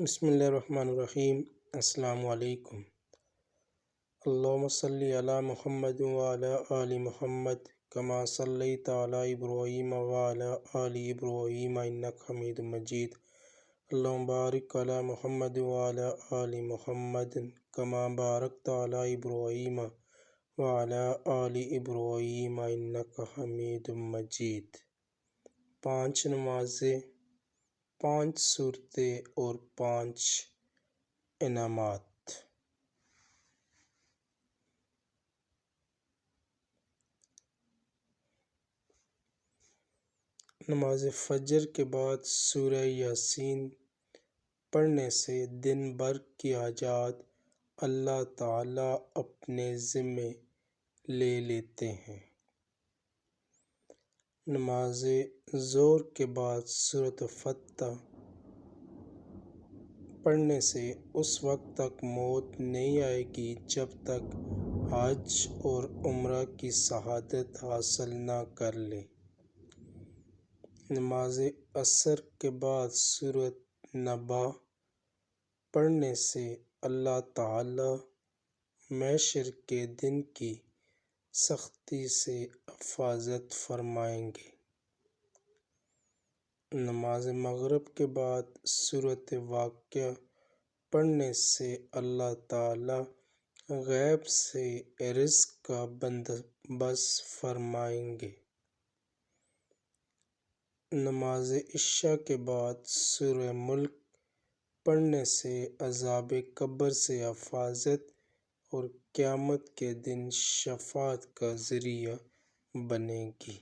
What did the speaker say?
بسم اللہ الرحمن الرحیم۔ السلام علیکم۔ اللہم صلی علی محمد وعلی آل محمد کما صلیت علی ابراہیم وعلی آل ابراہیم انک حمید مجید۔ اللہم بارک علی محمد وعلی آل محمد کما بارکت علی ابراہیم وعلی آل ابراہیم انک حمید مجید۔ 5 نمازیں، 5 صورتیں اور 5 انعامات۔ نماز فجر کے بعد سورہ یاسین پڑھنے سے دن بھر کی حاجات اللہ تعالیٰ اپنے ذمے لے لیتے ہیں۔ نماز ظہر کے بعد سورۃ فتح پڑھنے سے اس وقت تک موت نہیں آئے گی جب تک حج اور عمرہ کی شہادت حاصل نہ کر لے۔ نماز عصر کے بعد سورۃ نبا پڑھنے سے اللہ تعالیٰ محشر کے دن کی سختی سے حفاظت فرمائیں گے۔ نماز مغرب کے بعد سورۃ واقعہ پڑھنے سے اللہ تعالیٰ غیب سے رزق کا بندوبست فرمائیں گے۔ نماز عشاء کے بعد سورہ ملک پڑھنے سے عذاب قبر سے حفاظت اور قیامت کے دن شفاعت کا ذریعہ بنے گی۔